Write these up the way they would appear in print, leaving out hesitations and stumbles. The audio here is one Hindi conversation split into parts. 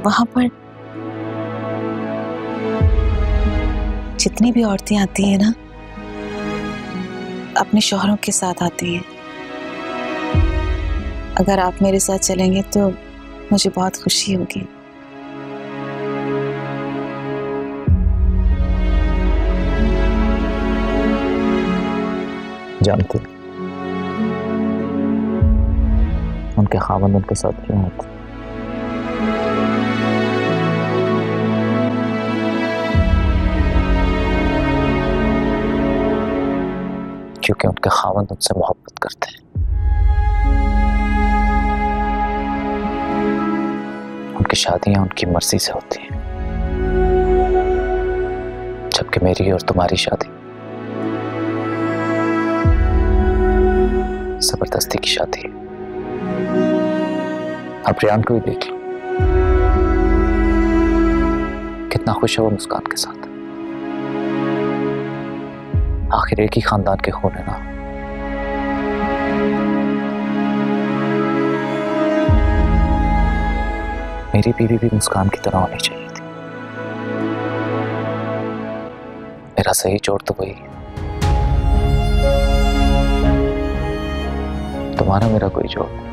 वहां पर जितनी भी औरतें आती हैं ना, अपने शौहरों के साथ आती हैं। अगर आप मेरे साथ चलेंगे तो मुझे बहुत खुशी होगी। जानते उनके खावंद उनके साथ क्यों होते? क्योंकि उनके खावंद उनसे मोहब्बत करते हैं। उनकी शादियां उनकी मर्जी से होती हैं, जबकि मेरी और तुम्हारी शादी जबरदस्ती की शादी है। अब रियान को ही देख लो, कितना खुश है वो मुस्कान के साथ। आखिर एक ही खानदान के खून है ना। मेरी बीवी भी मुस्कान की तरह होनी चाहिए थी। मेरा सही जोड़ तो वही है। तुम्हारा मेरा कोई जोड़ नहीं।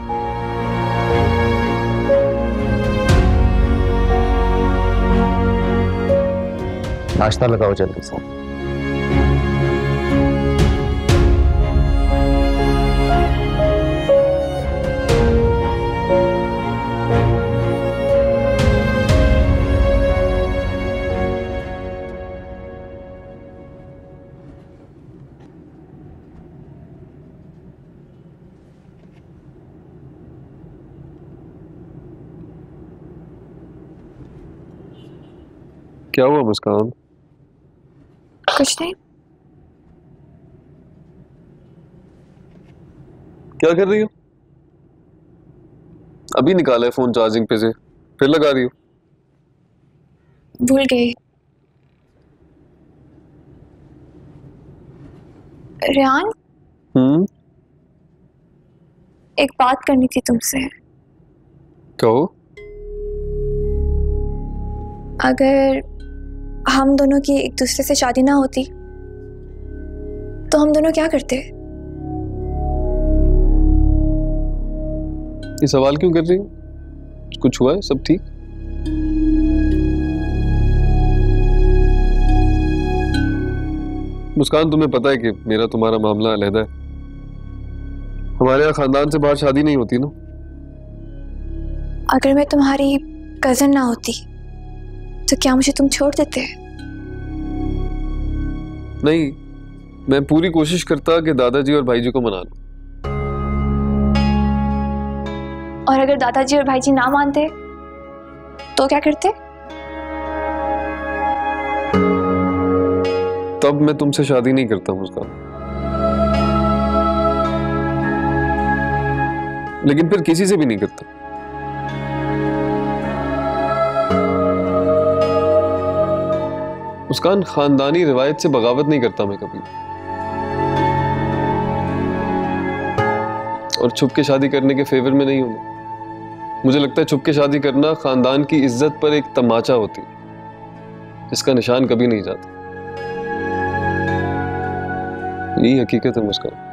नाश्ता लगाओ जल्दी से। क्या हुआ मुस्कान? कुछ नहीं। क्या कर रही हो? अभी निकाला है फोन चार्जिंग पे से, फिर लगा रही हो? भूल गई। रियान, एक बात करनी थी तुमसे। कहो। अगर हम दोनों की एक दूसरे से शादी ना होती तो हम दोनों क्या करते? ये सवाल क्यों कर रही हो? कुछ हुआ है? सब ठीक? मुस्कान, तुम्हें पता है कि मेरा तुम्हारा मामला अलग है। हमारे यहाँ खानदान से बाहर शादी नहीं होती ना। अगर मैं तुम्हारी कजन ना होती तो क्या मुझे तुम छोड़ देते? नहीं, मैं पूरी कोशिश करता कि दादाजी और भाईजी को मना लूं। और अगर दादाजी और भाईजी ना मानते तो क्या करते? तब मैं तुमसे शादी नहीं करता मुस्कान। लेकिन फिर किसी से भी नहीं करता। मुस्कान, खानदानी रिवायत से बगावत नहीं करता मैं कभी। और छुप के शादी करने के फेवर में नहीं हूं। मुझे लगता है छुप के शादी करना खानदान की इज्जत पर एक तमाचा होती है जिसका निशान कभी नहीं जाता। यही हकीकत है मुस्कान।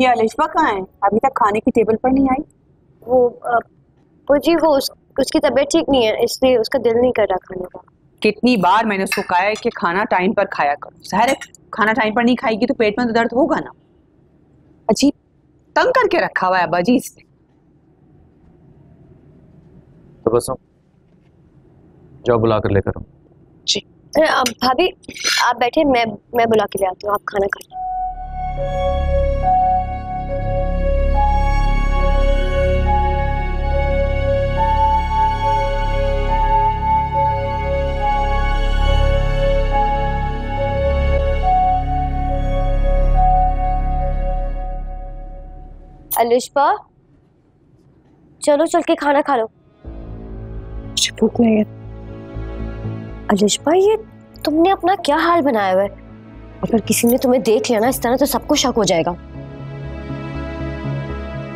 ये अलिशबा कहाँ है? अभी तक खाने की टेबल पर नहीं आई। वो जी वो उसकी तबीयत ठीक नहीं है, इसलिए उसका दिल नहीं कर रहा खाने का। कितनी बार मैंने उसको कहा है कि खाना टाइम पर खाया करो। ज़ाहिर है खाना टाइम पर नहीं खाएगी तो पेट में तो दर्द होगा ना। अजीब तंग करके रखा हुआ है अब्बा जी इसने। तो बस जाओ बुला कर लेकर आओ। जी। भाभी आप बैठे, मैं बुला के ले आती हूँ, आप खाना खा लो। अलिशबा चलो चल के खाना खा लो। मुझे भूख नहीं है। अलिशबा ये तुमने अपना क्या हाल बनाया हुआ है? अगर किसी ने तुम्हें देख लिया ना इस तरह तो सबको शक हो जाएगा।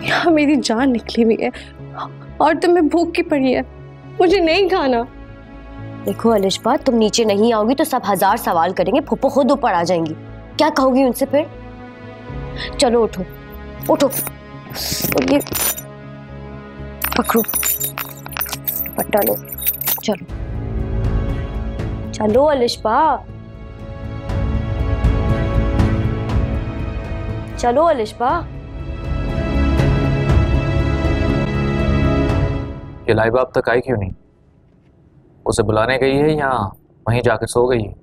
यहाँ मेरी जान निकली हुई है और तुम्हें भूख की पड़ी है, मुझे नहीं खाना। देखो अलिशबा तुम नीचे नहीं आओगी तो सब हजार सवाल करेंगे, फूफो खुद ऊपर आ जाएंगी, क्या कहोगी उनसे फिर? चलो उठो उठो, ये पकड़ो पट्टा लो, चलो चलो अलिशबा चलो अलिशबा। ये लाइबा अब तक आई क्यों नहीं? उसे बुलाने गई है या वहीं जाकर सो गई है?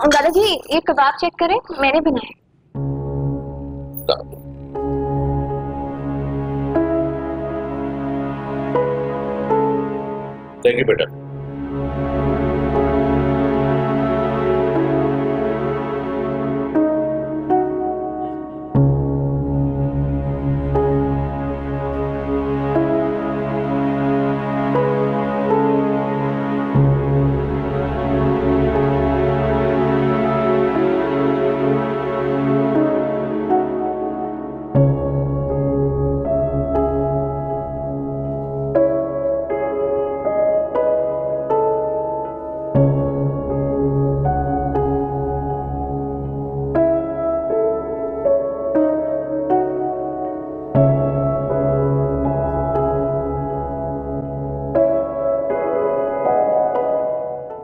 दादाजी ये कबाब चेक करें, मैंने बनाए। देखिए बेटा,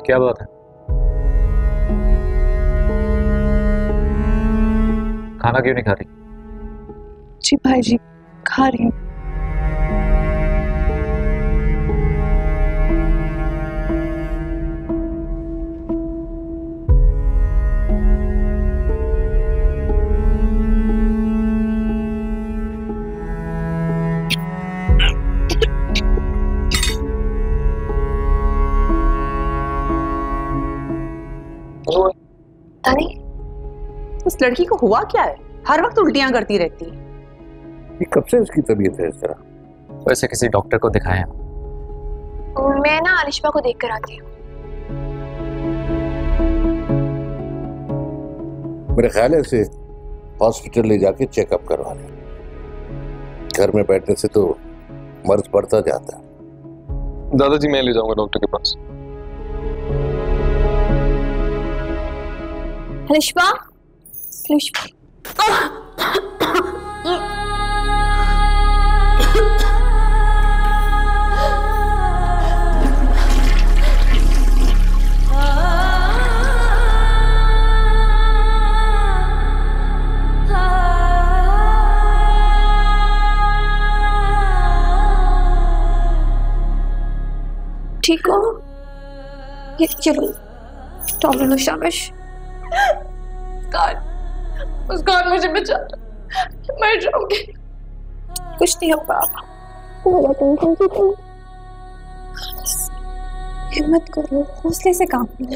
क्या बात है? खाना क्यों नहीं खा रही? जी भाई जी खा रही हूँ। उस लड़की को हुआ क्या है? हर वक्त उल्टियां करती रहती है। ये कब से उसकी तबीयत है इस तरह? वैसे किसी डॉक्टर को दिखाया? मैं ना अलिशबा को देख कर आती हूँ। मेरे ख्याल है इसे हॉस्पिटल ले जाके चेकअप करवा लें। घर में बैठने से तो मर्ज बढ़ता जाता है। दादाजी मैं ले जाऊंगा डॉक्टर के पास। अलिशबा ठीक हो? ये चलो टॉवल लो, शाबाश। उसका मुझे बचा, मर जाऊंगी। कुछ नहीं होगा, हिम्मत करो, हौसले से काम लो।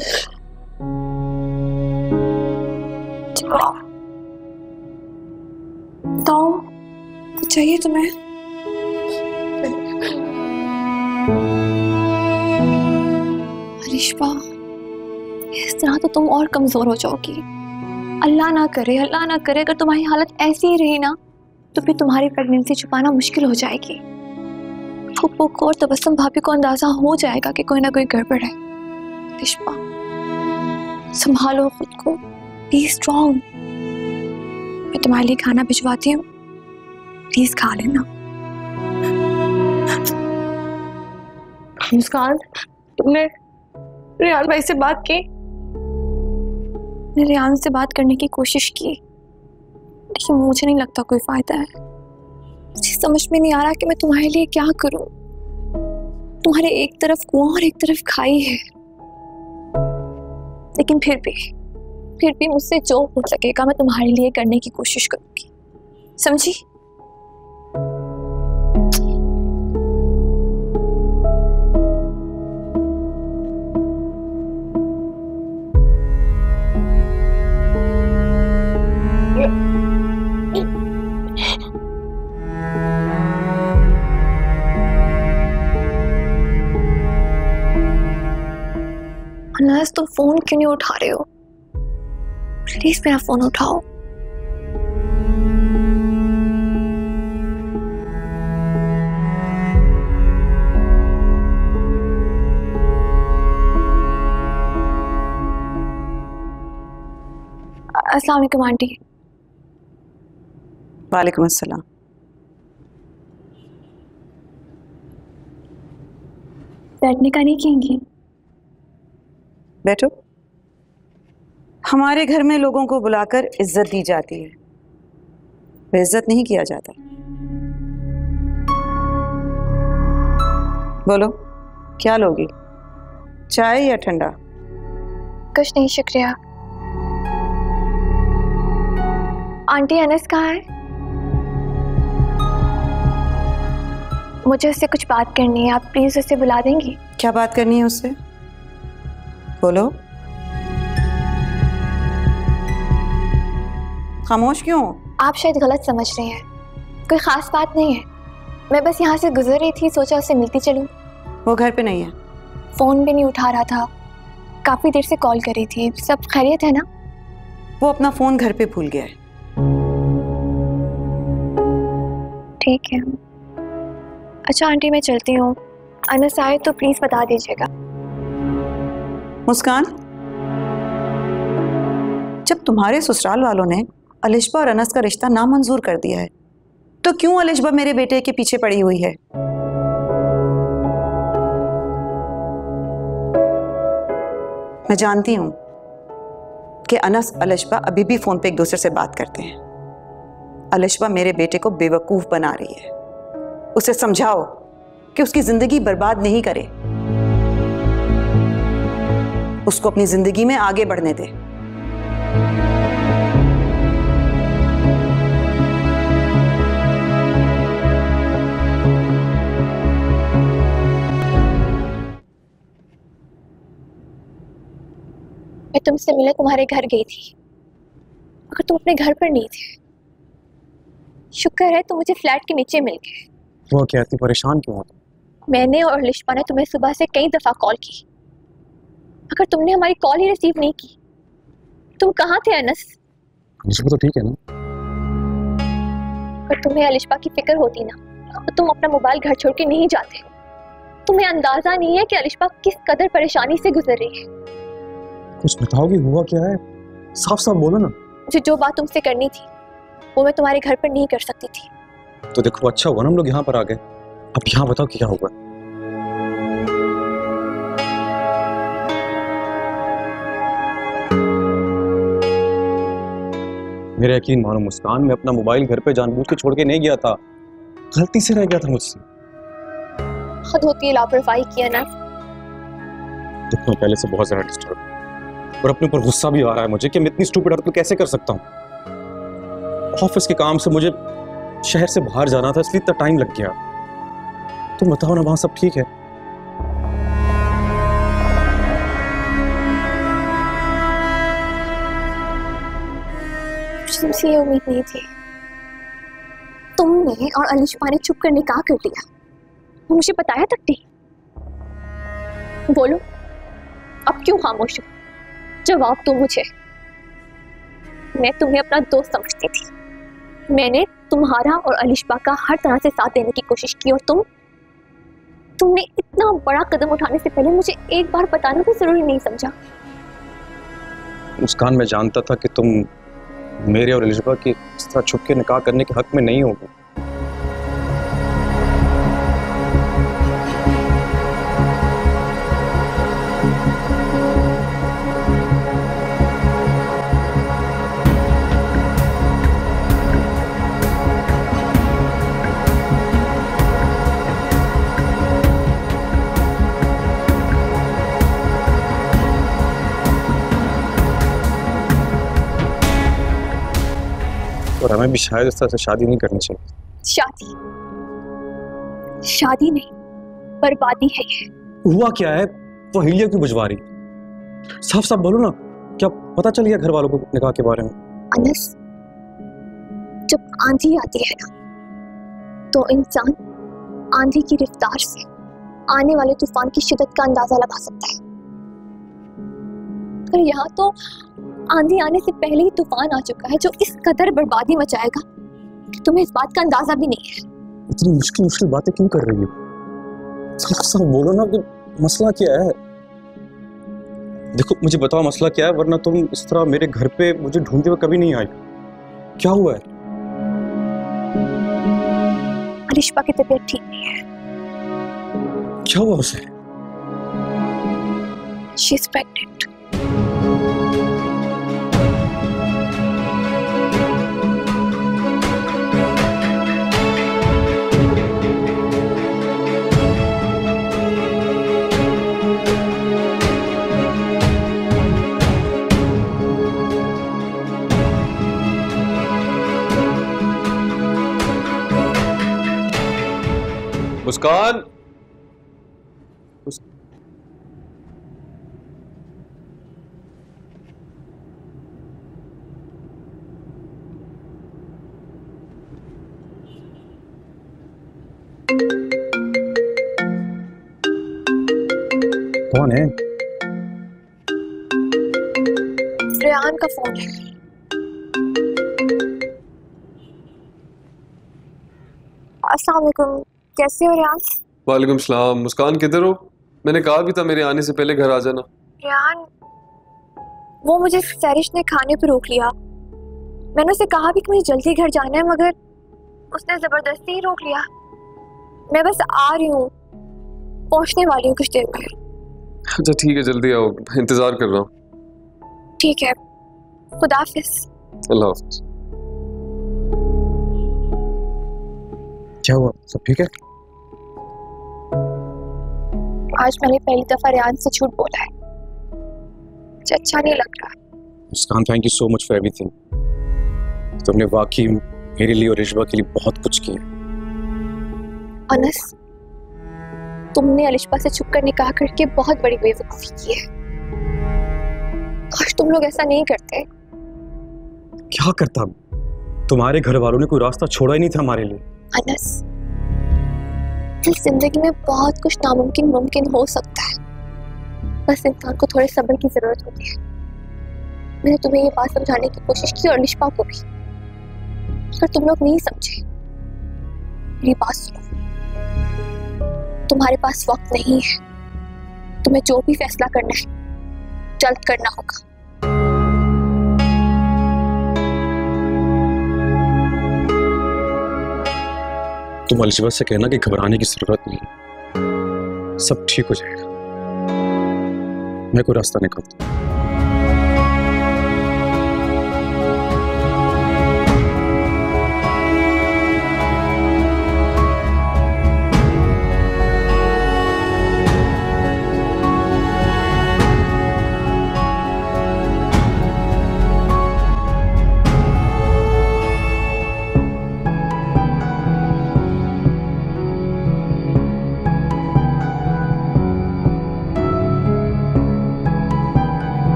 बताओ कुछ चाहिए तुम्हें? अलिशबा इस तरह तो तुम और कमजोर हो जाओगी। अल्लाह ना करे अगर तुम्हारी हालत ऐसी ही रही ना तो फिर तुम्हारी प्रेगनेंसी छुपाना मुश्किल हो जाएगी। फूफो को और तबस्सुम भाभी को अंदाजा हो जाएगा कि कोई ना कोई गड़बड़ है। अलिशबा संभालो खुद को, बी स्ट्रॉन्ग। मैं तुम्हारे लिए खाना भिजवाती हूँ, प्लीज खा लेना। मुस्कान, तुमने रेहान भाई से बात की? मैंने रेहान से बात करने की कोशिश की, लेकिन मुझे नहीं लगता कोई फायदा है। मुझे समझ में नहीं आ रहा कि मैं तुम्हारे लिए क्या करूं। तुम्हारे एक तरफ कुआं और एक तरफ खाई है, लेकिन फिर भी मुझसे जो हो सकेगा मैं तुम्हारे लिए करने की कोशिश करूंगी, समझी? अनस, तुम फोन क्यों नहीं उठा रहे हो? प्लीज मेरा फोन उठाओ। अस्सलाम वालेकुम आंटी। वालेकुम अस्सलाम। बैठने का नहीं कहेंगी? बैठो। हमारे घर में लोगों को बुलाकर इज्जत दी जाती है, बेइज्जत नहीं किया जाता। बोलो, क्या लोगी, चाय या ठंडा? कुछ नहीं शुक्रिया। आंटी, अनस कहाँ है? मुझे उससे कुछ बात करनी है, आप प्लीज उससे बुला देंगी? क्या बात करनी है उससे, बोलो। खामोश क्यों? आप शायद गलत समझ रहे हैं, कोई खास बात नहीं है। मैं बस यहाँ से गुजर रही थी, सोचा उससे मिलती चलूं। वो घर पे नहीं है? फोन भी नहीं उठा रहा था, काफी देर से कॉल करी थी। सब खैरियत है ना? वो अपना फोन घर पे भूल गया है। ठीक है। अच्छा आंटी, मैं चलती हूँ। अनस आए तो प्लीज बता दीजिएगा। मुस्कान, जब तुम्हारे ससुराल वालों ने अलिशबा और अनस का रिश्ता नामंजूर कर दिया है, तो क्यों अलिशबा मेरे बेटे के पीछे पड़ी हुई है? मैं जानती हूं कि अनस अलिशबा अभी भी फोन पे एक दूसरे से बात करते हैं। अलिशबा मेरे बेटे को बेवकूफ बना रही है। उसे समझाओ कि उसकी जिंदगी बर्बाद नहीं करे, उसको अपनी जिंदगी में आगे बढ़ने दे। मैं तुमसे मिलने तुम्हारे घर गई थी, मगर तुम अपने घर पर नहीं थे। शुक्र है तुम मुझे फ्लैट के नीचे मिल गए। वो क्या, इतनी परेशान क्यों हो? मैंने और अलिशबा ने तुम्हें सुबह से कई दफा कॉल की, मगर तुमने हमारी कॉल ही रिसीव नहीं की। तुम कहाँ थे अनस? अलिशबा तो ठीक है ना? अगर तुम्हें अलिशबा की फिक्र होती ना, तो तुम अपना मोबाइल घर छोड़ के नहीं जाते। तुम्हें अंदाजा नहीं है कि अलिशबा किस कदर परेशानी से गुजर रही है। कुछ बताओगी, हुआ क्या है? साफ साफ बोलो ना। मुझे जो बात तुमसे करनी थी वो मैं तुम्हारे घर पर नहीं कर सकती थी। तो देखो, अच्छा हुआ ना हम लोग यहाँ पर आ गए। अब यहाँ बताओ कि क्या होगा। मेरा यकीन मानो मुस्कान, मैं अपना मोबाइल घर पे जानबूझ के छोड़ के नहीं गया था, गलती से रह गया था मुझसे। खुद होती है लापरवाही किया ना। देखो, मैं पहले से बहुत ज्यादा डिस्टर्ब और अपने ऊपर गुस्सा भी आ रहा है मुझे कि मैं इतनी स्टूपिड हरकत कैसे कर सकता हूँ। ऑफिस के काम से मुझे शहर से बाहर जाना था, इसलिए इतना टाइम लग गया। तुम बताओ ना, वहां सब ठीक है? तुमसे ये उम्मीद नहीं थी। तुमने और अलिशबा ने चुप करने का कर दिया, मुझे बताया तक नहीं। बोलो, अब क्यों खामोश हो? जवाब दो मुझे। मैं तुम्हें अपना दोस्त समझती थी। मैंने तुम्हारा और अलिशबा का हर तरह से साथ देने की कोशिश की, और तुमने इतना बड़ा कदम उठाने से पहले मुझे एक बार बताना भी जरूरी नहीं समझा। मुस्कान, मैं जानता था कि तुम मेरे और एलिशबा की इस तरह छुप के निकाह करने के हक में नहीं होगी। और हमें भी शायद इस तरह से शादी नहीं करनी चाहिए। शादी नहीं, बर्बादी है ये। हुआ क्या है? वो हिलिया क्यों बुझवा रही? साफ साफ बोलो ना, क्या पता चल गया घर वालों को निकाह के बारे में? अनस, जब आंधी आती है ना, तो इंसान आंधी की रफ्तार से आने वाले तूफान की शिद्दत का अंदाजा लगा सकता है। पर यहाँ तो आंधी आने से पहले ही तूफान आ चुका है जो इस कदर बर्बादी मचाएगा कि तुम्हें इस बात का अंदाजा भी नहीं है। इतनी मुश्किल मुश्किल बातें क्यों कर रही हो? साफ साफ बोलो ना कि मसला क्या है। देखो मुझे बताओ मसला क्या है, वरना तुम इस तरह मेरे घर पे मुझे ढूंढते हुए कभी नहीं आई। क्या हुआ है? अलिशबा की तबीयत ठीक नहीं है। क्या हुआ उसे? She is pregnant. मुस्कान, कौन है? रेहान का फोन है। अस्सलाम वालेकुम, कैसे हो रेहान? वालेकुम सलाम। मुस्कान किधर हो? मैंने कहा भी था मेरे आने से पहले घर आ जाना। रेहान, वो मुझे सैरिश ने खाने पर रोक लिया। मैंने उसे कहा भी कि मुझे जल्दी घर जाना है, मगर उसने जबरदस्ती ही रोक लिया। मैं बस आ रही हूँ, पहुँचने वाली हूँ कुछ देर में। अच्छा ठीक है, जल्दी आओ, इंतजार कर रहा हूँ। ठीक है, खुदा हाफिज। अल्लाह हाफिज। क्या हुआ? सब ठीक है? आज मैंने पहली दफा रेहान से झूठ बोला है। मुझे अच्छा नहीं लग रहा। Muskan, thank you so much for everything. तुमने वाकई मेरे लिए और एलिशबा के लिए बहुत कुछ किया। अनस, तुमने अलिशबा से छुपकर निकाह करके बहुत बड़ी बेवकूफी की है। काश तुम लोग ऐसा नहीं करते। क्या करता? तुम्हारे घर वालों ने कोई रास्ता छोड़ा ही नहीं था हमारे लिए। अनस, इस जिंदगी में बहुत कुछ नामुमकिन मुमकिन हो सकता है, बस इंसान को थोड़े सब्र की जरूरत होती है। मैंने तुम्हें ये बात समझाने की कोशिश की और अलिशबा को भी, पर तुम लोग नहीं समझे। मेरी बात सुनो, तुम्हारे पास वक्त नहीं है। तुम्हें जो भी फैसला करना है जल्द करना होगा। तुम अलिशबा से कहना कि घबराने की जरूरत नहीं, सब ठीक हो जाएगा। मैं कोई रास्ता निकालता हूं।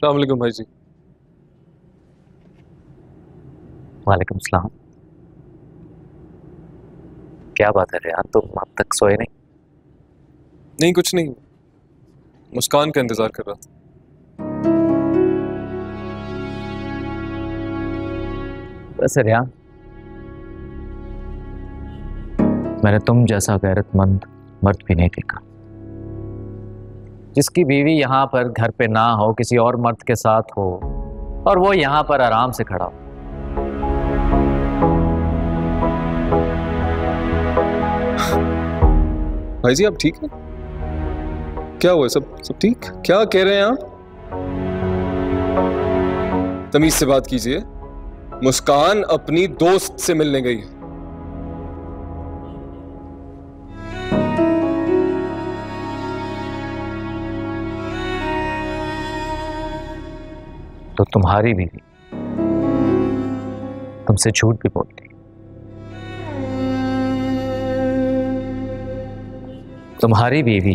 अस्सलाम वालेकुम भाई जी। वालेकुम सलाम। क्या बात है यार, तुम अब तक सोए नहीं? नहीं कुछ नहीं, मुस्कान का इंतजार कर रहा था। वैसे रियान, मैंने तुम जैसा गैरतमंद मर्द भी नहीं देखा जिसकी बीवी यहाँ पर घर पे ना हो, किसी और मर्द के साथ हो और वो यहाँ पर आराम से खड़ा हो। भाई जी आप ठीक हैं? क्या हुआ? सब ठीक? क्या कह रहे हैं आप? तमीज से बात कीजिए। मुस्कान अपनी दोस्त से मिलने गई है। तो तुम्हारी बीवी तुमसे झूठ भी बोलती, तुम्हारी बीवी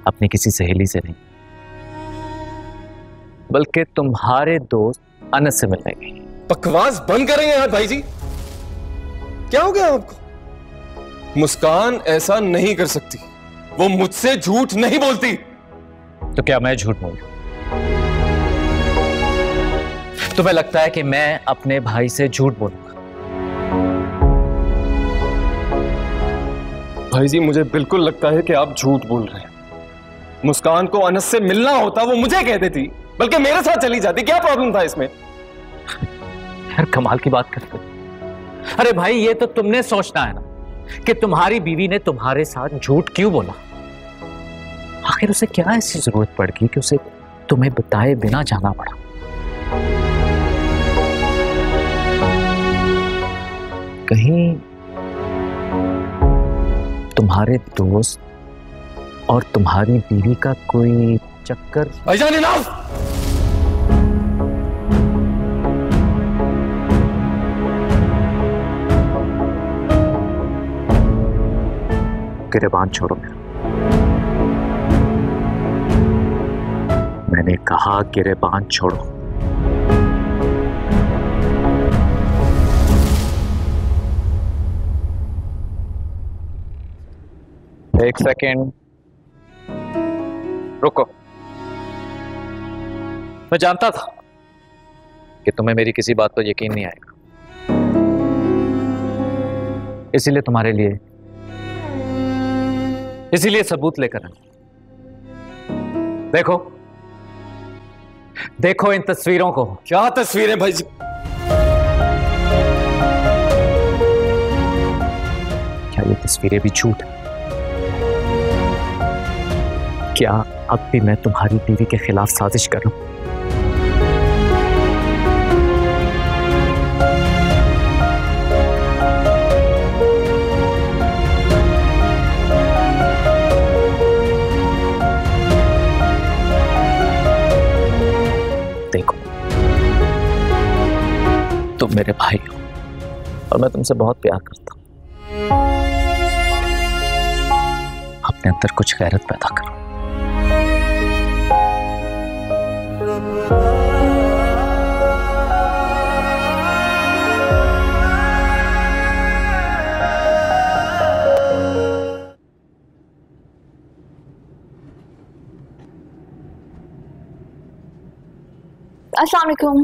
अपनी किसी सहेली से नहीं बल्कि तुम्हारे दोस्त अनस से मिलने गई। बकवास बंद करेंगे यार भाई जी। क्या हो गया आपको? मुस्कान ऐसा नहीं कर सकती, वो मुझसे झूठ नहीं बोलती। तो क्या मैं झूठ बोलूं? तुम्हें लगता है कि मैं अपने भाई से झूठ बोलूंगा? भाई जी मुझे बिल्कुल लगता है कि आप झूठ बोल रहे हैं। मुस्कान को अनस से मिलना होता वो मुझे कह देती, बल्कि मेरे साथ चली जाती। क्या प्रॉब्लम था इसमें? यार कमाल की बात करते हो। अरे भाई ये तो तुमने सोचना है ना कि तुम्हारी बीवी ने तुम्हारे साथ झूठ क्यों बोला। आखिर उसे क्या ऐसी जरूरत पड़ गई कि उसे तुम्हें बताए बिना जाना पड़ा? कहीं तुम्हारे दोस्त और तुम्हारी बीवी का कोई चक्कर? भाईजान इनाफ! गिरेबान छोड़ो मेरा। मैंने कहा गिरेबान छोड़ो। एक सेकेंड रुको। मैं जानता था कि तुम्हें मेरी किसी बात पर यकीन नहीं आएगा, इसीलिए सबूत लेकर आया। देखो देखो इन तस्वीरों को। क्या तस्वीरें भाई जी? क्या ये तस्वीरें भी झूठ है? क्या अब भी मैं तुम्हारी बीवी के खिलाफ साजिश कर रहा हूं? देखो तुम मेरे भाई हो और मैं तुमसे बहुत प्यार करता हूं। अपने अंदर कुछ गैरत पैदा करो। अस्सलाम वालेकुम।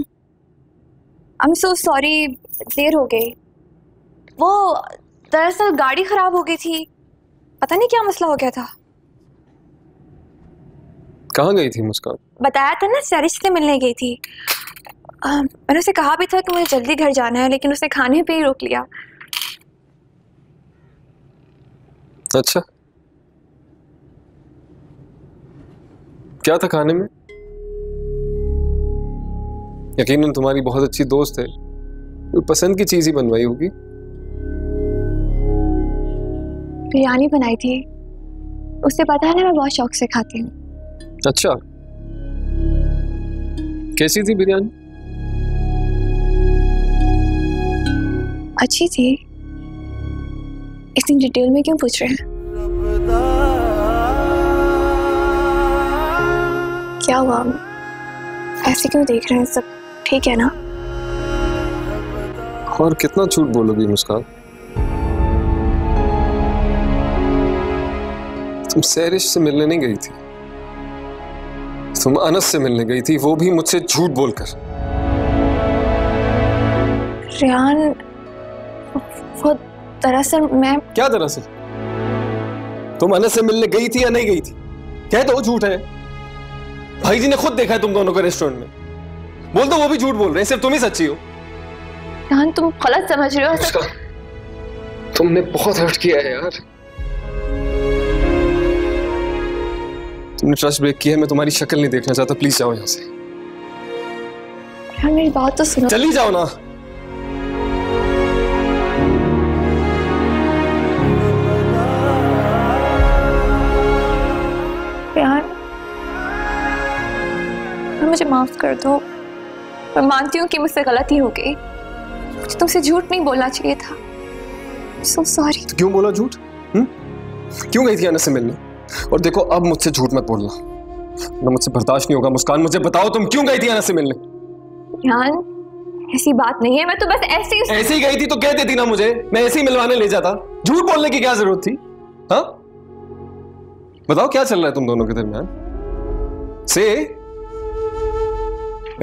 आई एम सो सॉरी, देर हो गई। वो दरअसल गाड़ी खराब हो गई थी, पता नहीं क्या मसला हो गया था। कहाँ गई थी मुस्कान? बताया था ना, सरिश से मिलने गई थी। मैंने उसे कहा भी था कि मुझे जल्दी घर जाना है, लेकिन उसने खाने पे ही रोक लिया। अच्छा, क्या था खाने में? यकीनन तुम्हारी बहुत अच्छी दोस्त है, कोई पसंद की चीज ही बनवाई होगी। बिरयानी बनाई थी, उससे पता है ना मैं बहुत शौक से खाती हूँ। अच्छा, कैसी थी बिरयानी? अच्छी थी। इतनी डिटेल में क्यों पूछ रहे हैं? क्या हुआ? ऐसे क्यों देख रहे हैं? सब ठीक है ना? और कितना झूठ बोलोगी मुस्कान? तुम सैरिश से मिलने नहीं गई थी, तुम अनस से मिलने गई थी, वो भी मुझसे झूठ बोलकर। रेहान, वो दरअसल मैं... क्या दरअसल? तुम अनस से मिलने गई थी या नहीं गई थी? कह दो झूठ है। भाई जी ने खुद देखा है तुम दोनों को रेस्टोरेंट में। बोल दो वो भी झूठ बोल रहे हैं, सिर्फ तुम ही सच्ची हो। रेहान, तुम गलत समझ रहे हो। तुमने बहुत हर्ट किया है यार। तुमने ट्रस्ट ब्रेक किया है, मैं तुम्हारी शक्ल नहीं देखना चाहता, प्लीज जाओ यहाँ से। यार मेरी बात तो सुनो। चली जाओ ना। यार मुझे माफ कर दो, मैं मानती हूँ कि मुझसे गलती हो गई, मुझे तुमसे झूठ नहीं बोलना चाहिए था। So sorry। तो क्यों बोला झूठ? क्यों गई थी अनस से मिलने? और देखो अब मुझसे झूठ मत बोलना, ना मुझसे बर्दाश्त नहीं होगा। मुस्कान मुझे बताओ तुम क्यों गई थी अनस से मिलने? यार ऐसी बात नहीं है, मैं तो बस ऐसे ही गई थी तो कह देती ना मुझे, मैं ऐसे ही मिलवाने ले जाता। झूठ बोलने की क्या जरूरत थी? हाँ बताओ क्या चल रहा है तुम दोनों के दरमियान? से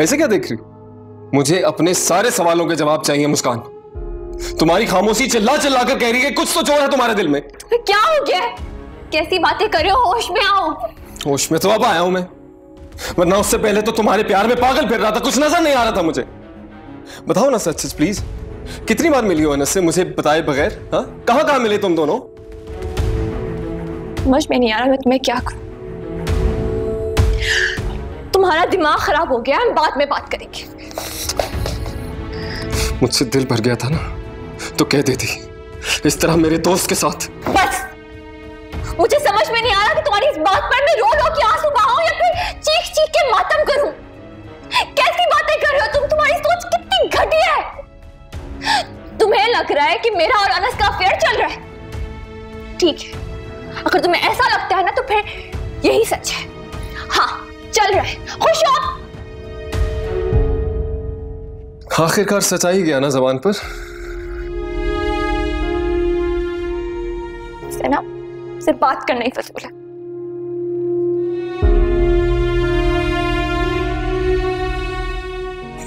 ऐसे क्या देख रही हो? मुझे अपने सारे सवालों के जवाब चाहिए मुस्कान। तुम्हारी खामोशी चिल्ला चिल्ला कर कह रही है कुछ तो चोर है तुम्हारे दिल में। क्या हो गया? कैसी बातें कर रहे हो? होश में आओ। होश में तो अब आया हूं मैं, वरना उससे पहले तो तुम्हारे प्यार में पागल फिर रहा था, कुछ नजर नहीं आ रहा था मुझे। बताओ ना सच सच प्लीज, कितनी बार मिली हो अनस से मुझे बताए बगैर? हाँ कहां कहां मिले तुम दोनों? समझ में नहीं आ रहा मैं तुम्हें क्या करूं। तुम्हारा दिमाग खराब हो गया, हम बाद में बात करेंगे। मुझसे दिल भर गया था ना तो कह देती, इस तरह मेरे दोस्त के साथ। बस मुझे समझ में नहीं आ रहा कि तुम्हारी इस बात पर मैं रो रो के आंसू बहाऊं या फिर चीख चीख के मातम करूं। कैसी बातें कर रहे हो तुम? तुम्हारी सोच कितनी घटिया है। तुम्हें लग रहा है कि मेरा और अनस का अफेयर चल रहा है। ठीक है, अगर तुम्हें ऐसा लगता है ना तो फिर यही सच है। हाँ चल रहा है, खुश हो? आखिरकार सच्चाई गया ना जबान पर। ना सिर्फ बात करना ही फजूल है।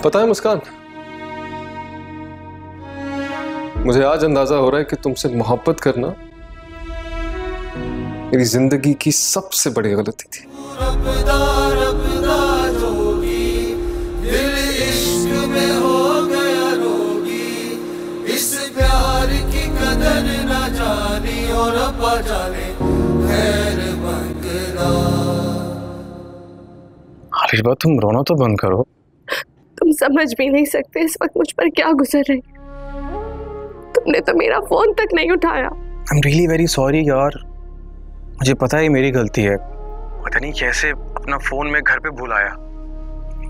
पता है मुस्कान, मुझे आज अंदाजा हो रहा है कि तुमसे मोहब्बत करना मेरी जिंदगी की सबसे बड़ी गलती थी। आलिशा तुम रोना तो बंद करो। तुम समझ भी नहीं सकते इस वक्त मुझ पर क्या गुजर रही। तुमने तो मेरा फोन तक नहीं उठाया। I am really very sorry यार, मुझे पता है मेरी गलती है। पता नहीं कैसे अपना फोन में घर पे भूल आया।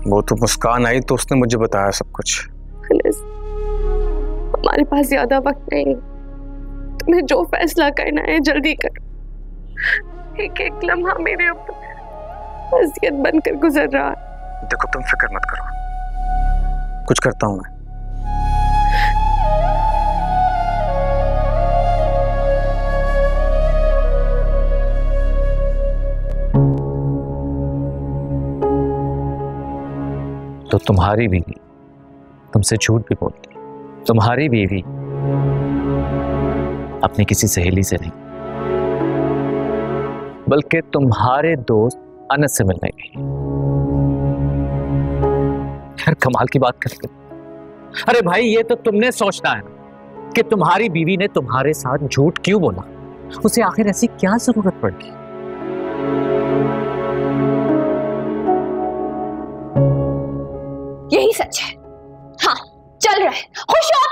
वो तो मुस्कान आई तो उसने मुझे बताया सब कुछ। हमारे पास ज्यादा वक्त नहीं, तुम्हें जो फैसला करना है जल्दी करो। एक एक लम्हा मेरे ऊपर अज़ियत बनकर गुजर रहा है। देखो तुम फिक्र मत करो, कुछ करता हूं मैं। तो तुम्हारी बीवी तुमसे झूठ भी बोलती, तुम्हारी बीवी अपनी किसी सहेली से नहीं बल्कि तुम्हारे दोस्त अनस से मिलने गई। यार कमाल की बात करते। अरे भाई ये तो तुमने सोचना है ना कि तुम्हारी बीवी ने तुम्हारे साथ झूठ क्यों बोला, उसे आखिर ऐसी क्या जरूरत पड़ गई। यही सच है। हाँ चल रहा है, खुश हो?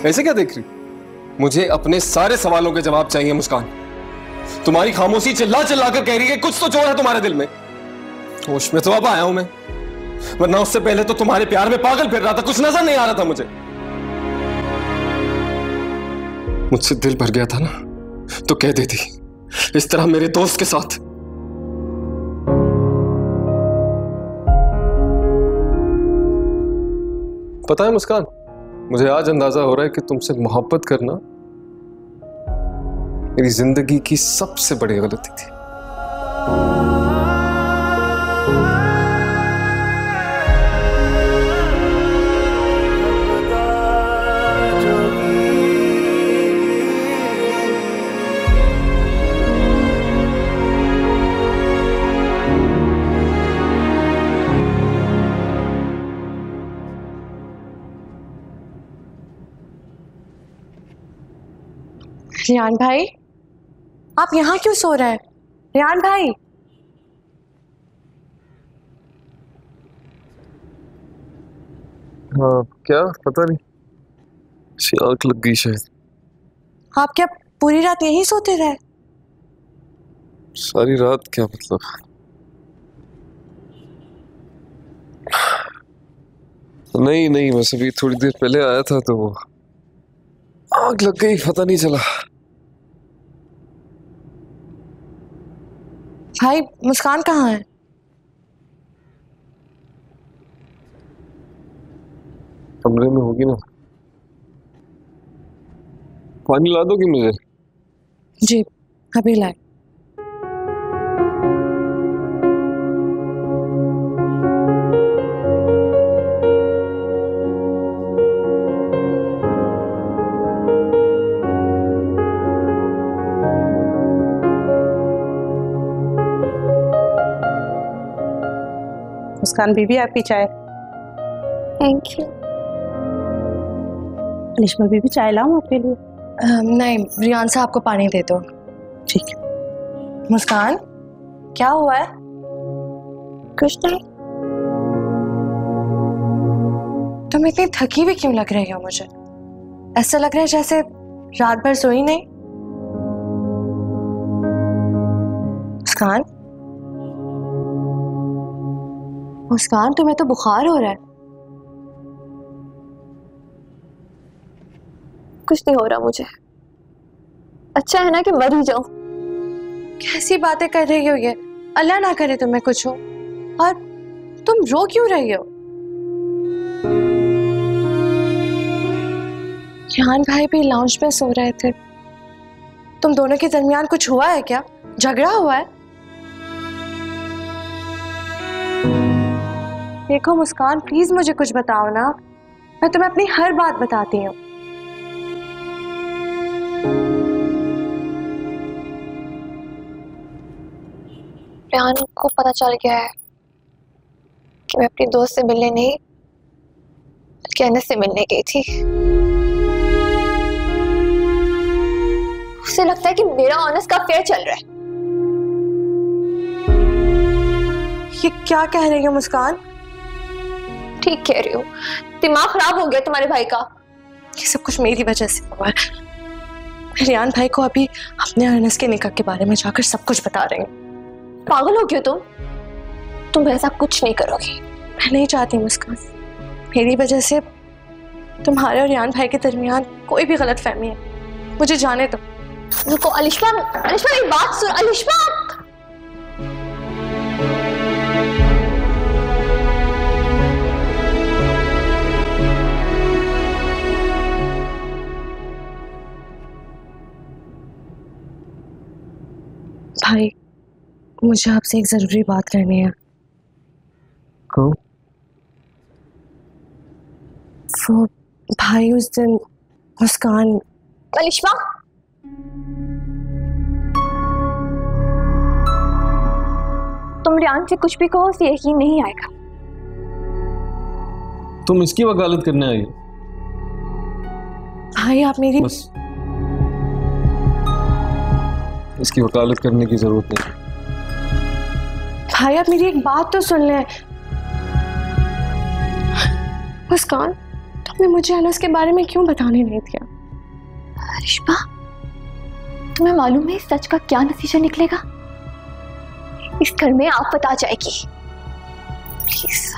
ऐसे क्या देख रही? मुझे अपने सारे सवालों के जवाब चाहिए मुस्कान। तुम्हारी खामोशी चिल्ला चिल्ला कर कह रही है कुछ तो चोर है तुम्हारे दिल में। होश में तो अब आया हूं मैं, वरना उससे पहले तो तुम्हारे प्यार में पागल फिर रहा था, कुछ नजर नहीं आ रहा था मुझे। मुझसे दिल भर गया था ना तो कह देती, इस तरह मेरे दोस्त के साथ। पता है मुस्कान, मुझे आज अंदाजा हो रहा है कि तुमसे मोहब्बत करना मेरी जिंदगी की सबसे बड़ी गलती थी। रियान भाई, आप यहाँ क्यों सो रहे हैं? रियान भाई, हाँ क्या पता नहीं, आंख लग गई शायद। आप क्या पूरी रात यहीं सोते रहे? सारी रात क्या मतलब? नहीं नहीं, बस अभी थोड़ी देर पहले आया था तो वो आग लग गई, पता नहीं चला। भाई मुस्कान कहाँ है? कमरे में होगी ना। पानी ला दोगी मुझे? जी अभी लाए। मुस्कान बीबी आपकी चाय। Thank you. अलिश्मा बीबी चाय लाऊं आपके लिए? नहीं, रियान साहब को पानी दे दो। ठीक है। मुस्कान, क्या हुआ है? कुछ नहीं। तुम इतनी थकी भी क्यों लग रही हो मुझे? ऐसा लग रहा है जैसे रात भर सोई नहीं। मुस्कान, मुस्कान तुम्हें तो बुखार हो रहा है। कुछ नहीं हो रहा मुझे। अच्छा है ना कि मर ही जाऊं। कैसी बातें कर रही हो ये? अल्लाह ना करे तुम्हें कुछ हो। और तुम रो क्यों रही हो? रियान भाई भी लाउंज में सो रहे थे। तुम दोनों के दरमियान कुछ हुआ है क्या? झगड़ा हुआ है? देखो मुस्कान, प्लीज मुझे कुछ बताओ ना, मैं तुम्हें अपनी हर बात बताती हूँ। रियान को पता चल गया है कि मैं अपनी दोस्त से मिलने नहीं बल्कि अनस से मिलने गई थी। उसे लगता है कि मेरा और अनस का अफेयर चल रहा है। ये क्या कह रही हो मुस्कान? ठीक कह रही हूँ। दिमाग खराब हो गया तुम्हारे भाई का। ये सब कुछ मेरी वजह से हुआ है। मैं रियान भाई को अभी अपने अनस के निकाह के बारे में जाकर सब कुछ बता रही हूँ। पागल हो क्यों तुम ऐसा कुछ नहीं करोगी। मैं नहीं चाहती मुस्कान, मेरी वजह से तुम्हारे और रियान भाई के दरमियान कोई भी गलत फहमी है। मुझे जाने दो। रुको अलिश्मा, अलिश्मा एक बात सुन। अलिश्मा, भाई मुझे आपसे एक जरूरी बात करनी है। कौन? वो भाई उस दिन मुस्कान। अलिश्मा, तुम रियान से कुछ भी कहो उसे यकीन नहीं आएगा। तुम इसकी वकालत करने आई हो? भाई आप मेरी बस इसकी वकालत करने की जरूरत नहीं। भाई आप मेरी एक बात तो सुन लें। मुस्कान, तुमने मुझे अनस के बारे में क्यों बताने नहीं दिया? अलिश्मा, तुम्हें मालूम है इस सच का क्या नतीजा निकलेगा? इस घर में आफत आ जाएगी। प्लीज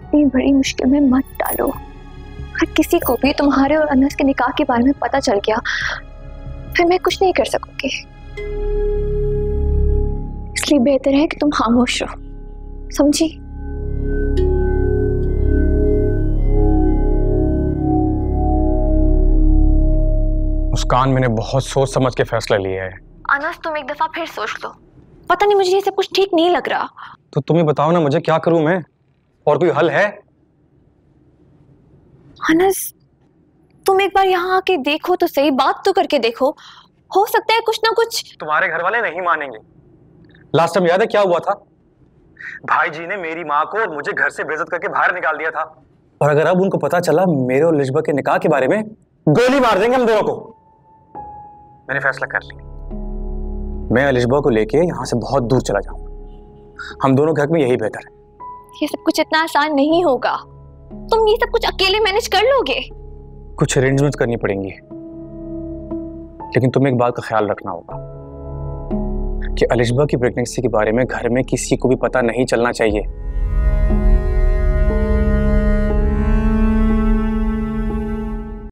इतनी बड़ी मुश्किल में मत डालो। अगर किसी को भी तुम्हारे और अनस के निकाह के बारे में पता चल गया फिर मैं कुछ नहीं कर सकूंगी, इसलिए बेहतर है कि तुम खामोश रहो, समझी? मुस्कान, मैंने बहुत सोच समझ के फैसला लिया है। अनस तुम एक दफा फिर सोच लो, पता नहीं मुझे ये सब कुछ ठीक नहीं लग रहा। तो तुम ही बताओ ना, मुझे क्या करूं मैं? और कोई हल है? अनस तुम एक बार यहाँ आके देखो तो सही, बात तो करके देखो, हो सकता है कुछ ना कुछ। तुम्हारे घर वाले नहीं मानेंगे। लास्ट टाइम याद है क्या हुआ था? भाई जी ने मेरी माँ को और मुझे घर से बेइज्जत करके बाहर निकाल दिया था, और अगर अब उनको पता चला मेरे और लिजबा के निकाह के बारे में, गोली मार देंगे हम दोनों को। मैंने फैसला कर लिया, मैं अलिशबा को लेके यहाँ से बहुत दूर चला जाऊंगा। हम दोनों घर में यही बेहतर है। ये सब कुछ इतना आसान नहीं होगा, तुम ये सब कुछ अकेले मैनेज कर लोगे? कुछ अरेंजमेंट करनी पड़ेंगी, लेकिन तुम्हें एक बात का ख्याल रखना होगा कि अलिशबा की प्रेगनेंसी के बारे में घर में किसी को भी पता नहीं चलना चाहिए।